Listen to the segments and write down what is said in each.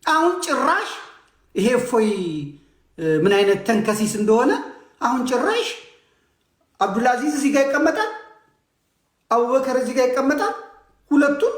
አሁን ጭራሽ ይሄ እፎይ ምን አይነት ተንከሲስ እንደሆነ አሁን ጭራሽ አብዱልአዚዝ እዚህ ጋር ይቀመጣል፣ አቡበከር እዚህ ጋር ይቀመጣል። ሁለቱም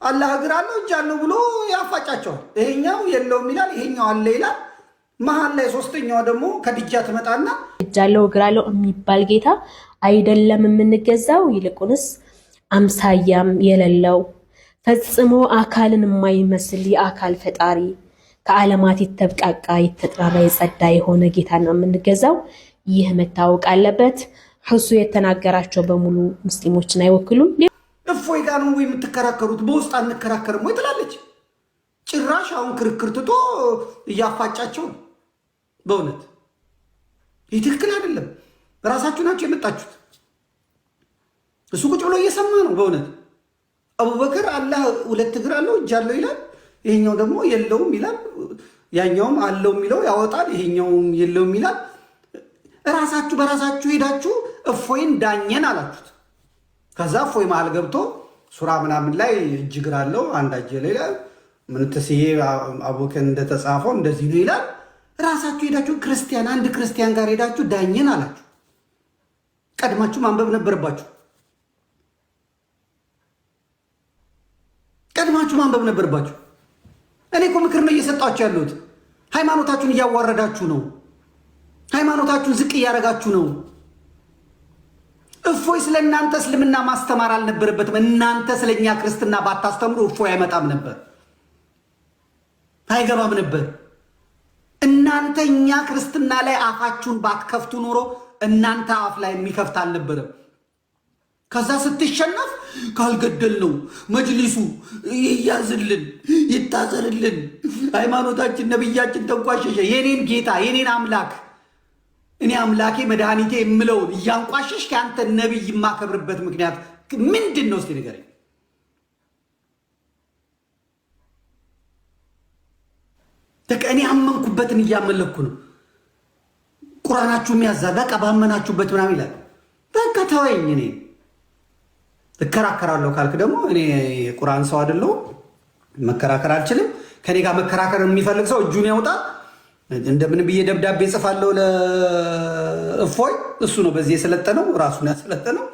አላህ እግር አለው እጅ አለው ብሎ ያፋጫቸዋል። ይሄኛው የለውም ይላል፣ ይሄኛው አለ ይላል። መሀል ላይ ሶስተኛው ደግሞ ከድጃ ትመጣና እጅ አለው እግር አለው የሚባል ጌታ አይደለም የምንገዛው፣ ይልቁንስ አምሳያም የሌለው ፈጽሞ አካልን የማይመስል የአካል ፈጣሪ ከዓለማት የተብቃቃ የተጠራራ የጸዳ የሆነ ጌታ ነው የምንገዛው። ይህ መታወቅ አለበት። ሁሱ የተናገራቸው በሙሉ ሙስሊሞችን አይወክሉም። እፎይ ጋር ነው የምትከራከሩት፣ በውስጥ አንከራከርም ወይ ትላለች። ጭራሽ አሁን ክርክር ትቶ እያፋጫቸው ነው። በእውነት ይህ ትክክል አይደለም። ራሳችሁ ናቸው የመጣችሁት። እሱ ቁጭ ብሎ እየሰማ ነው። በእውነት አቡበከር አላህ ሁለት እግር አለው እጅ አለው ይላል፣ ይሄኛው ደግሞ የለውም ይላል። ያኛውም አለው የሚለው ያወጣል፣ ይሄኛውም የለውም ይላል። ራሳችሁ በራሳችሁ ሄዳችሁ እፎይን ዳኘን አላችሁት። ከዛ እፎይ መሃል ገብቶ ሱራ ምናምን ላይ እጅ እግር አለው አንድ እጅ ይላል። ምን ተስዬ አቡበከር እንደተጻፈው እንደዚህ ነው ይላል። ራሳችሁ ሄዳችሁ ክርስቲያን አንድ ክርስቲያን ጋር ሄዳችሁ ዳኘን አላችሁ። ቀድማችሁ ማንበብ ነበረባችሁ። ቀድማችሁ ማንበብ ነበረባችሁ። እኔ እኮ ምክር ነው እየሰጣችሁ ያለሁት። ሃይማኖታችሁን እያዋረዳችሁ ነው። ሃይማኖታችሁን ዝቅ እያደረጋችሁ ነው። እፎይ ስለ እናንተ እስልምና ማስተማር አልነበረበትም። እናንተ ስለኛ ክርስትና ባታስተምሩ እፎይ አይመጣም ነበር፣ አይገባም ነበር። እናንተ እኛ ክርስትና ላይ አፋችሁን ባትከፍቱ ኖሮ እናንተ አፍ ላይ የሚከፍት አልነበረም። ከዛ ስትሸነፍ ካልገደል ነው መጅሊሱ ይያዝልን ይታዘርልን፣ ሃይማኖታችን ነብያችን ተንቋሸሸ፣ የኔን ጌታ የኔን አምላክ እኔ አምላኬ መድኃኒቴ የምለውን እያንቋሸሽ ከአንተ ነብይ የማከብርበት ምክንያት ምንድን ነው? እስቲ ንገረኝ። እኔ አመንኩበትን እያመለኩ ነው። ቁርአናችሁ የሚያዛል በቃ ባመናችሁበት ምናምን ይላል። በቃ ተወኝ። እኔ እከራከራለሁ ካልክ ደግሞ እኔ ቁርአን ሰው አይደለሁም፣ መከራከር አልችልም። ከኔ ጋር መከራከር የሚፈልግ ሰው እጁን ያውጣ። እንደምን ብዬ ደብዳቤ ጽፋለሁ ለእፎይ። እሱ ነው በዚህ የሰለጠነው፣ ራሱን ያሰለጠነው።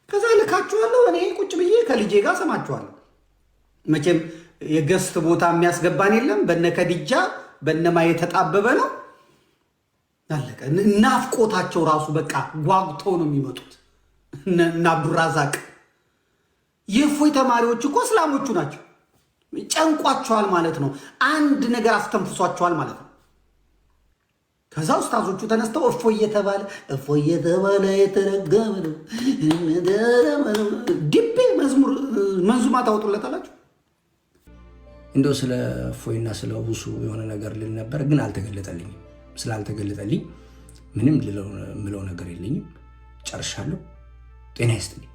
ከዛ ልካችኋለሁ። እኔ ቁጭ ብዬ ከልጄ ጋር ሰማችኋለሁ። መቼም የገስት ቦታ የሚያስገባን የለም። በነ ከድጃ በነማ የተጣበበ ነው። አለቀ። ናፍቆታቸው ራሱ በቃ ጓጉተው ነው የሚመጡት። እና አብዱራዛቅ የእፎይ ተማሪዎች እኮ እስላሞቹ ናቸው። ጨንቋቸዋል ማለት ነው። አንድ ነገር አስተንፍሷቸዋል ማለት ነው። ከዛ ኡስታዞቹ ተነስተው እፎይ እየተባለ የተረገመ ነው ዲቤ መንዙማ ታወጡለታላችሁ። እንደው ስለ እፎይና ስለ ሁሱ የሆነ ነገር ልል ነበር፣ ግን አልተገለጠልኝም። ስላልተገለጠልኝ ምንም ምለው ነገር የለኝም። ጨርሻለሁ። ጤና ይስጥልኝ።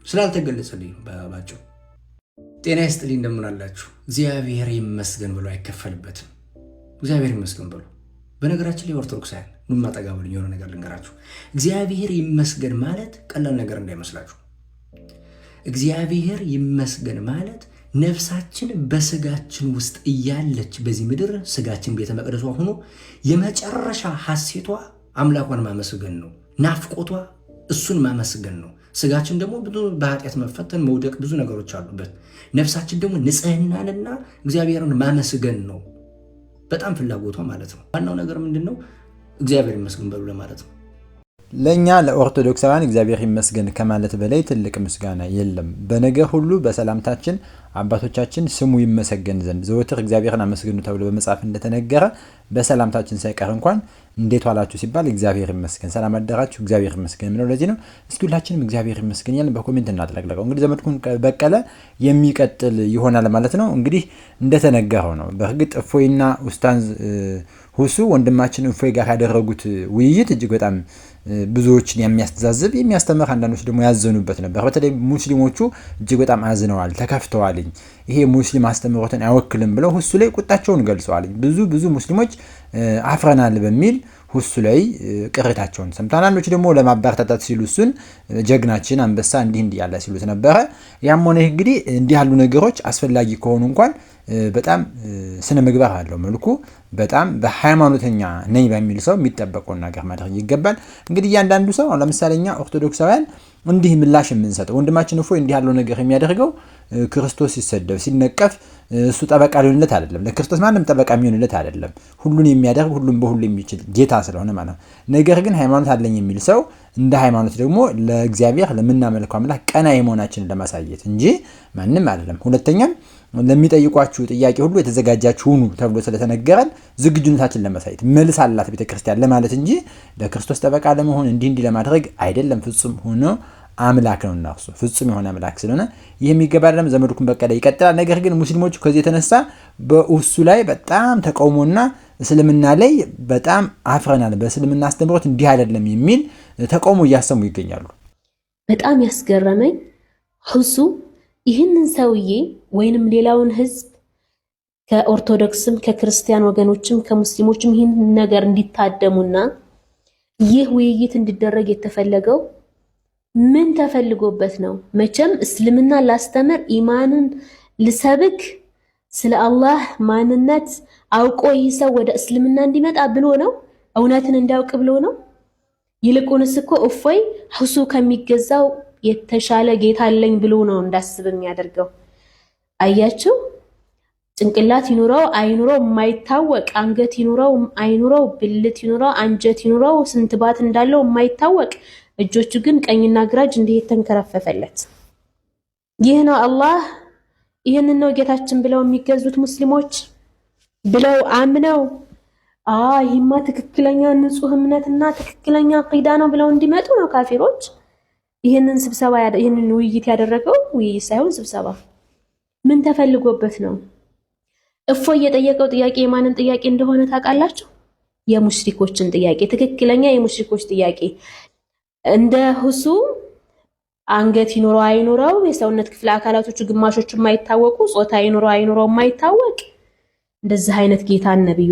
ስላልተገለጸልኝ ነው ባጭሩ። ጤና ይስጥልኝ። እንደምን አላችሁ? እግዚአብሔር ይመስገን ብሎ አይከፈልበትም። እግዚአብሔር ይመስገን ብሎ በነገራችን ላይ ኦርቶዶክሳውያን ኑማ ጠጋ ብሉኝ የሆነ ነገር ልንገራችሁ። እግዚአብሔር ይመስገን ማለት ቀላል ነገር እንዳይመስላችሁ። እግዚአብሔር ይመስገን ማለት ነፍሳችን በስጋችን ውስጥ እያለች በዚህ ምድር ስጋችን ቤተ መቅደሷ ሆኖ የመጨረሻ ሐሴቷ አምላኳን ማመስገን ነው። ናፍቆቷ እሱን ማመስገን ነው። ስጋችን ደግሞ ብዙ በኃጢአት መፈተን መውደቅ ብዙ ነገሮች አሉበት። ነፍሳችን ደግሞ ንጽህናንና እግዚአብሔርን ማመስገን ነው በጣም ፍላጎቷ ማለት ነው። ዋናው ነገር ምንድነው? እግዚአብሔር ይመስገን በሉ ለማለት ነው። ለኛ ለኦርቶዶክሳውያን እግዚአብሔር ይመስገን ከማለት በላይ ትልቅ ምስጋና የለም። በነገር ሁሉ በሰላምታችን አባቶቻችን ስሙ ይመሰገን ዘንድ ዘወትር እግዚአብሔርን አመስግኑ ተብሎ በመጽሐፍ እንደተነገረ በሰላምታችን ሳይቀር እንኳን እንዴት ዋላችሁ ሲባል እግዚአብሔር ይመስገን፣ ሰላም አደራችሁ እግዚአብሔር ይመስገን ምነው። ለዚህ ነው እስኪ ሁላችንም እግዚአብሔር ይመስገን ያልን በኮሜንት እናጥለቅለቀው። እንግዲህ ዘመድኩን በቀለ የሚቀጥል ይሆናል ማለት ነው። እንግዲህ እንደተነገረው ነው። በእርግጥ እፎይና ኡስታዝ ሁሱ ወንድማችን እፎይ ጋር ያደረጉት ውይይት እጅግ በጣም ብዙዎችን የሚያስተዛዝብ የሚያስተምር፣ አንዳንዶች ደግሞ ያዘኑበት ነበር። በተለይ ሙስሊሞቹ እጅግ በጣም አዝነዋል፣ ተከፍተዋል። ይሄ ሙስሊም አስተምሮትን አይወክልም ብለው ሁሱ ላይ ቁጣቸውን ገልጸዋል። ብዙ ሙስሊሞች አፍረናል በሚል ሁሱ ላይ ቅሬታቸውን ሰምተናል። አንዳንዶች ደግሞ ለማበረታታት ሲሉ እሱን ጀግናችን አንበሳ እንዲህ ያለ ሲሉት ነበረ። ያም ሆነ እንግዲህ እንዲህ ያሉ ነገሮች አስፈላጊ ከሆኑ እንኳን በጣም ስነ ምግባር አለው መልኩ በጣም በሃይማኖተኛ ነኝ በሚል ሰው የሚጠበቀውን ነገር ማድረግ ይገባል። እንግዲህ እያንዳንዱ ሰው ለምሳሌኛ ኦርቶዶክሳውያን እንዲህ ምላሽ የምንሰጠው ወንድማችን እፎይ እንዲህ ያለው ነገር የሚያደርገው ክርስቶስ ሲሰደብ ሲነቀፍ እሱ ጠበቃ ሊሆንለት አይደለም። ለክርስቶስ ማንም ጠበቃ የሚሆንለት አይደለም። ሁሉን የሚያደርግ ሁሉን በሁሉ የሚችል ጌታ ስለሆነ ማለት ነው። ነገር ግን ሃይማኖት አለኝ የሚል ሰው እንደ ሃይማኖት ደግሞ ለእግዚአብሔር ለምናመልከው አምላክ ቀናኢ መሆናችንን ለማሳየት እንጂ ማንም አይደለም። ሁለተኛም ለሚጠይቋችሁ ጥያቄ ሁሉ የተዘጋጃችሁ ሁኑ ተብሎ ስለተነገረን ዝግጁነታችንን ለማሳየት መልስ አላት ቤተክርስቲያን ለማለት እንጂ ለክርስቶስ ጠበቃ ለመሆን እንዲህ ለማድረግ አይደለም። ፍጹም ሆኖ አምላክ ነውና እርሱ ፍጹም የሆነ አምላክ ስለሆነ ይህ የሚገባ አይደለም። ዘመድኩን በቀለ ይቀጥላል። ነገር ግን ሙስሊሞች ከዚህ የተነሳ በእሱ ላይ በጣም ተቃውሞና እስልምና ላይ በጣም አፍረናል፣ በእስልምና አስተምሮት እንዲህ አይደለም የሚል ተቃውሞ እያሰሙ ይገኛሉ። በጣም ያስገረመኝ ሁሱ ይህንን ሰውዬ ወይንም ሌላውን ህዝብ ከኦርቶዶክስም ከክርስቲያን ወገኖችም ከሙስሊሞችም ይህን ነገር እንዲታደሙና ይህ ውይይት እንዲደረግ የተፈለገው ምን ተፈልጎበት ነው? መቼም እስልምና ላስተምር ኢማንን ልሰብክ ስለ አላህ ማንነት አውቆ ይህ ሰው ወደ እስልምና እንዲመጣ ብሎ ነው? እውነትን እንዲያውቅ ብሎ ነው? ይልቁንስ እኮ እፎይ ሁሱ ከሚገዛው የተሻለ ጌታ አለኝ ብሎ ነው እንዳስብ የሚያደርገው። አያችሁ፣ ጭንቅላት ይኑረው አይኑረው የማይታወቅ አንገት ይኑረው አይኑረው ብልት ይኑረው አንጀት ይኑረው ስንት ባት እንዳለው የማይታወቅ እጆቹ ግን ቀኝና ግራጅ እንዲህ የተንከረፈፈለት ይህ ነው አላህ። ይህንን ነው ጌታችን ብለው የሚገዙት ሙስሊሞች ብለው አምነው ይህማ ትክክለኛ ንጹህ እምነትና ትክክለኛ ቂዳ ነው ብለው እንዲመጡ ነው ካፊሮች ይህንን ስብሰባ ይህንን ውይይት ያደረገው። ውይይት ሳይሆን ስብሰባ ምን ተፈልጎበት ነው? እፎይ የጠየቀው ጥያቄ የማንን ጥያቄ እንደሆነ ታውቃላችሁ? የሙሽሪኮችን ጥያቄ፣ ትክክለኛ የሙሽሪኮች ጥያቄ። እንደ ሁሱ አንገት ይኖረው አይኖረው የሰውነት ክፍለ አካላቶቹ ግማሾቹ የማይታወቁ ጾታ ይኖረው አይኖረው የማይታወቅ እንደዚህ አይነት ጌታን ነብዩ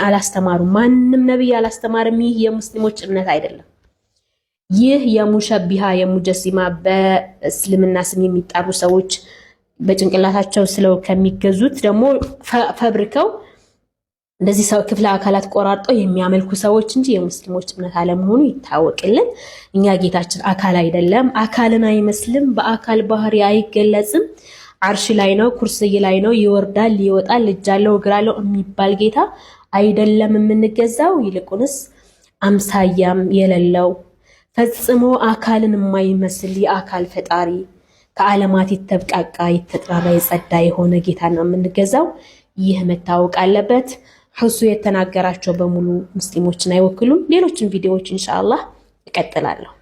አላስተማሩም። ማንም ነብይ አላስተማርም። ይህ የሙስሊሞች እምነት አይደለም። ይህ የሙሸቢሃ የሙጀሲማ በእስልምና ስም የሚጣሩ ሰዎች በጭንቅላታቸው ስለው ከሚገዙት ደግሞ ፈብርከው እንደዚህ ሰው ክፍለ አካላት ቆራርጠው የሚያመልኩ ሰዎች እንጂ የሙስሊሞች እምነት አለመሆኑ ይታወቅልን። እኛ ጌታችን አካል አይደለም፣ አካልን አይመስልም፣ በአካል ባህሪ አይገለጽም። አርሽ ላይ ነው፣ ኩርሲይ ላይ ነው፣ ይወርዳል ይወጣል፣ እጅ አለው እግር አለው የሚባል ጌታ አይደለም የምንገዛው። ይልቁንስ አምሳያም የሌለው ፈጽሞ አካልን የማይመስል የአካል ፈጣሪ ከዓለማት የተብቃቃ የተጠራራ የጸዳ የሆነ ጌታ ነው የምንገዛው። ይህ መታወቅ አለበት። ሁሱ የተናገራቸው በሙሉ ሙስሊሞችን አይወክሉም። ሌሎችን ቪዲዮዎች ኢንሻአላህ እቀጥላለሁ።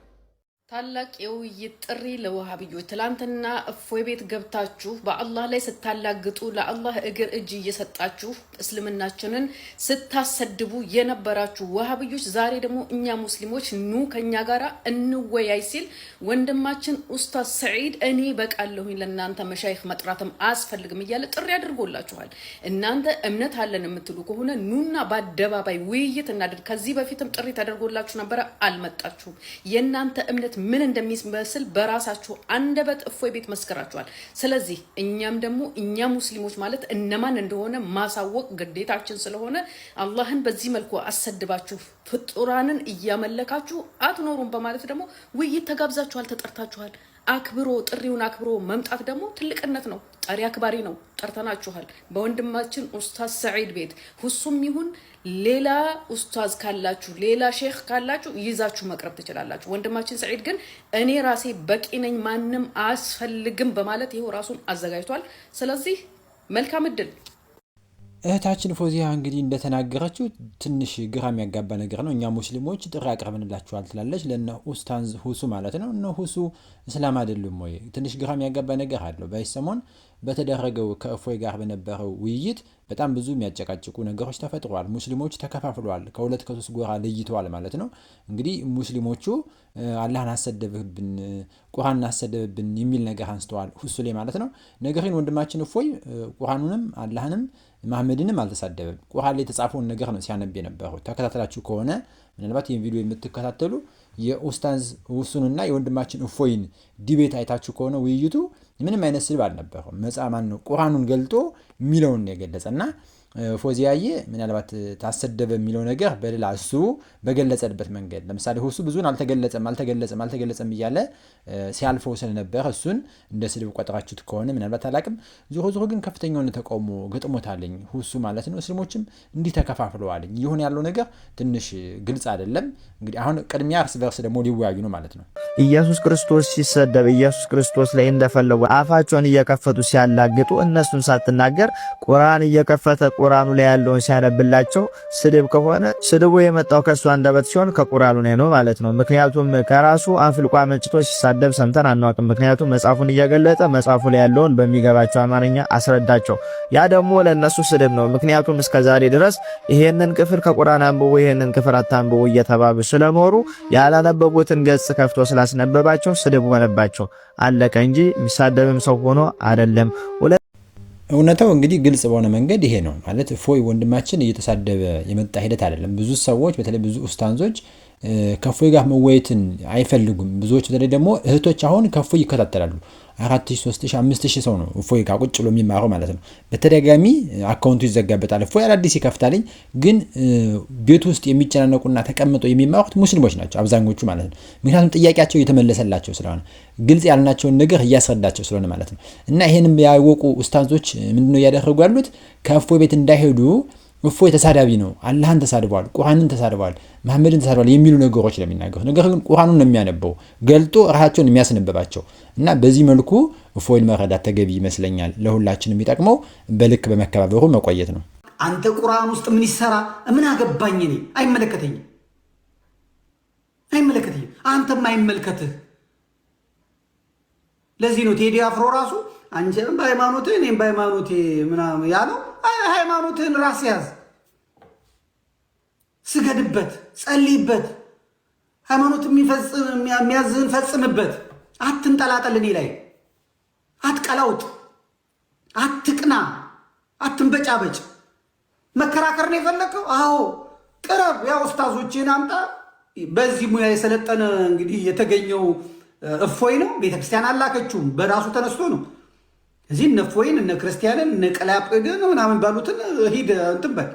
ታላቅ የውይይት ጥሪ ለወሃቢዮች። ትላንትና እፎይ ቤት ገብታችሁ በአላህ ላይ ስታላግጡ ለአላህ እግር እጅ እየሰጣችሁ እስልምናችንን ስታሰድቡ የነበራችሁ ወሃቢዮች ዛሬ ደግሞ እኛ ሙስሊሞች ኑ ከኛ ጋር እንወያይ ሲል ወንድማችን ኡስታዝ ሰዒድ እኔ በቃለሁኝ ለእናንተ መሻይኽ መጥራትም አያስፈልግም እያለ ጥሪ አድርጎላችኋል። እናንተ እምነት አለን የምትሉ ከሆነ ኑና በአደባባይ ውይይት እናድርግ። ከዚህ በፊትም ጥሪ ተደርጎላችሁ ነበረ፣ አልመጣችሁም። የእናንተ እምነት ምን እንደሚመስል በራሳችሁ አንደበት እፎይ ቤት መስከራችኋል። ስለዚህ እኛም ደግሞ እኛ ሙስሊሞች ማለት እነማን እንደሆነ ማሳወቅ ግዴታችን ስለሆነ አላህን በዚህ መልኩ አሰድባችሁ ፍጡራንን እያመለካችሁ አትኖሩም በማለት ደግሞ ውይይት ተጋብዛችኋል፣ ተጠርታችኋል። አክብሮ ጥሪውን አክብሮ መምጣት ደግሞ ትልቅነት ነው። ጠሪ አክባሪ ነው። ጠርተናችኋል። በወንድማችን ኡስታዝ ሰዒድ ቤት ሁሱም ይሁን ሌላ ኡስታዝ ካላችሁ ሌላ ሼክ ካላችሁ ይዛችሁ መቅረብ ትችላላችሁ። ወንድማችን ሰዒድ ግን እኔ ራሴ በቂ ነኝ ማንም አያስፈልግም በማለት ይሄው ራሱን አዘጋጅቷል። ስለዚህ መልካም እድል። እህታችን ፎዚያ እንግዲህ እንደተናገረችው ትንሽ ግራ የሚያጋባ ነገር ነው። እኛ ሙስሊሞች ጥሪ አቅርበንላችኋል ትላለች ለነ ኡስታዝ ሁሱ ማለት ነው። እነ ሁሱ እስላም አይደሉም ወይ? ትንሽ ግራ የሚያጋባ ነገር አለው። በሰሞን በተደረገው ከእፎይ ጋር በነበረው ውይይት በጣም ብዙ የሚያጨቃጭቁ ነገሮች ተፈጥረዋል። ሙስሊሞች ተከፋፍለዋል፣ ከሁለት ከሶስት ጎራ ለይተዋል ማለት ነው። እንግዲህ ሙስሊሞቹ አላህን አሰደብብን፣ ቁርአንን አሰደብብን የሚል ነገር አንስተዋል ሁሱ ላይ ማለት ነው። ነገር ግን ወንድማችን እፎይ ቁርአኑንም አላህንም መሐመድንም አልተሳደበም። ቁርአን ላይ የተጻፈውን ነገር ነው ሲያነብ የነበረው። ተከታተላችሁ ከሆነ ምናልባት ይህን ቪዲዮ የምትከታተሉ የኡስታዝ ሁሱንና የወንድማችን እፎይን ዲቤት አይታችሁ ከሆነ ውይይቱ ምንም አይነት ስድብ አልነበረም። መጽሐማን ነው ቁርአኑን ገልጦ የሚለውን የገለጸና ፎዚያዬ ምናልባት ታሰደበ የሚለው ነገር በሌላ እሱ በገለጸበት መንገድ ለምሳሌ ሁሱ ብዙን አልተገለጸም እያለ ሲያልፈው ስለነበር እሱን እንደ ስድብ ቆጥራችሁት ከሆነ ምናልባት አላቅም። ዞሮ ግን ከፍተኛውን ተቃውሞ ገጥሞታልኝ ሁሱ ማለት ነው። እስልሞችም እንዲህ ተከፋፍለዋልኝ። ይሁን ያለው ነገር ትንሽ ግልጽ አይደለም። እንግዲህ አሁን ቅድሚያ እርስ በርስ ደግሞ ሊወያዩ ነው ማለት ነው። ኢየሱስ ክርስቶስ ሲሰደብ ኢየሱስ ክርስቶስ ላይ እንደፈለጉ አፋቸውን እየከፈቱ ሲያላግጡ እነሱን ሳትናገር ቁርአን እየከፈተ ቁርአኑ ላይ ያለውን ሲያነብላቸው ስድብ ከሆነ ስድቡ የመጣው ከሱ አንደበት ሲሆን ከቁርአኑ ላይ ነው ማለት ነው። ምክንያቱም ከራሱ አፍልቋ መንጭቶ ሲሳደብ ሰምተን አናውቅም። ምክንያቱም መጽሐፉን እየገለጠ መጽሐፉ ላይ ያለውን በሚገባቸው አማርኛ አስረዳቸው። ያ ደግሞ ለነሱ ስድብ ነው። ምክንያቱም እስከዛሬ ድረስ ይሄንን ክፍል ከቁርአን አንብቦ ይሄንን ክፍል አታንብቦ እየተባሉ ስለኖሩ ያላነበቡትን ገጽ ከፍቶ ስላስነበባቸው ስድብ ሆነባቸው። አለቀ እንጂ የሚሳደብም ሰው ሆኖ አይደለም። እውነታው እንግዲህ ግልጽ በሆነ መንገድ ይሄ ነው ማለት እፎይ ወንድማችን እየተሳደበ የመጣ ሂደት አይደለም። ብዙ ሰዎች በተለይ ብዙ ኡስታዞች ከእፎይ ጋር መወያየትን አይፈልጉም። ብዙዎች በተለይ ደግሞ እህቶች አሁን ከእፎይ ይከታተላሉ። 4000 3000 5000 ሰው ነው እፎይ ጋር ቁጭ ብሎ የሚማረው ማለት ነው። በተደጋጋሚ አካውንቱ ይዘጋበታል። እፎይ አዳዲስ ይከፍታልኝ። ግን ቤት ውስጥ የሚጨናነቁና ተቀምጠው የሚማሩት ሙስሊሞች ናቸው አብዛኞቹ ማለት ነው። ምክንያቱም ጥያቄያቸው እየተመለሰላቸው ስለሆነ ግልጽ ያልናቸውን ነገር እያስረዳቸው ስለሆነ ማለት ነው። እና ይሄንም ያወቁ ኡስታዞች ምንድነው እያደረጉ ያሉት? ከእፎይ ቤት እንዳይሄዱ እፎይ ተሳዳቢ ነው፣ አላህን ተሳድቧል፣ ቁርአንን ተሳድቧል፣ መሐመድን ተሳድቧል የሚሉ ነገሮች ለሚናገሩ ነገር ግን ቁርአኑን ነው የሚያነበው ገልጦ ራሳቸውን የሚያስነበባቸው እና በዚህ መልኩ እፎይን መረዳት ተገቢ ይመስለኛል። ለሁላችንም የሚጠቅመው በልክ በመከባበሩ መቆየት ነው። አንተ ቁርአን ውስጥ ምን ይሰራ ምን አገባኝ እኔ አይመለከተኝም። አንተም አይመልከትህ። ለዚህ ነው ቴዲ አፍሮ ራሱ አንጀም በሃይማኖትህ እኔም በሃይማኖቴ ምናምን ያለው። ሃይማኖትህን ራስ ያዝ፣ ስገድበት፣ ጸልይበት፣ ሃይማኖት የሚያዝህን ፈጽምበት። አትንጠላጠል፣ እኔ ላይ አትቀላውጥ፣ አትቅና፣ አትንበጫበጭ። መከራከር ነው የፈለከው? አዎ ቅረብ፣ ያው ኡስታዞችን አምጣ። በዚህ ሙያ የሰለጠነ እንግዲህ የተገኘው እፎይ ነው። ቤተክርስቲያን አላከችውም፣ በራሱ ተነስቶ ነው። እዚህ እነ እፎይን እነ ክርስቲያንን እነ ቀላጵድን ምናምን ባሉትን ሂድ እንትን በል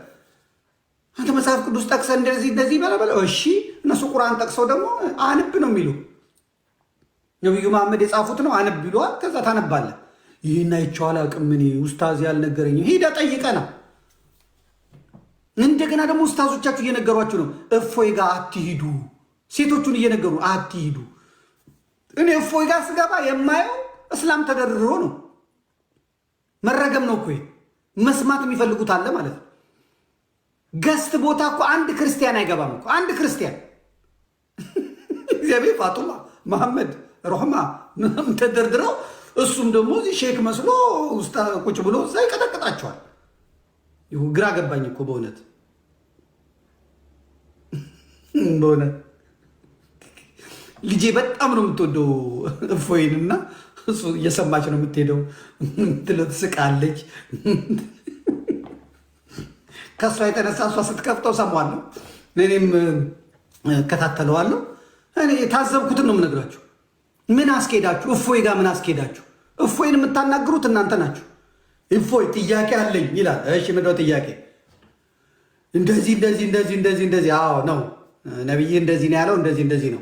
አንተ መጽሐፍ ቅዱስ ጠቅሰህ እንደዚህ በለ። እሺ እነሱ ቁርአን ጠቅሰው ደግሞ አንብ ነው የሚሉ ነብዩ መሐመድ የጻፉት ነው አንብ ይሏል። ከዛ ታነባለህ። ይህን አይቼው አላውቅም እኔ ኡስታዝ ያልነገረኝ ሂደህ ጠይቀና። እንደገና ደግሞ ኡስታዞቻችሁ እየነገሯችሁ ነው እፎይ ጋር አትሂዱ፣ ሴቶቹን እየነገሩ አትሂዱ። እኔ እፎይ ጋር ስገባ የማየው እስላም ተደርድሮ ነው። መረገም ነው እኮ መስማት የሚፈልጉት አለ ማለት ነው። ገስት ቦታ እኮ አንድ ክርስቲያን አይገባም እኮ አንድ ክርስቲያን። እግዚአብሔር ፋጡማ መሐመድ ሮህማ ተደርድረው እሱም ደግሞ እዚህ ሼክ መስሎ ውስጥ ቁጭ ብሎ እዛ ይቀጠቅጣቸዋል። ግራ ገባኝ እኮ በእውነት ልጄ በጣም ነው የምትወደው እፎይንና እሱ እየሰማች ነው የምትሄደው። ትስቃለች። ከእሷ የተነሳ እሷ ስትከፍተው ሰማዋለሁ፣ እኔም እከታተለዋለሁ። እኔ የታዘብኩትን ነው የምነግራችሁ። ምን አስኬዳችሁ? እፎይ ጋር ምን አስኬዳችሁ? እፎይን የምታናግሩት እናንተ ናችሁ። እፎይ ጥያቄ አለኝ ይላል። እሺ ምንድን ነው ጥያቄ? እንደዚህ። አዎ ነው ነብይ እንደዚህ ነው ያለው፣ እንደዚህ ነው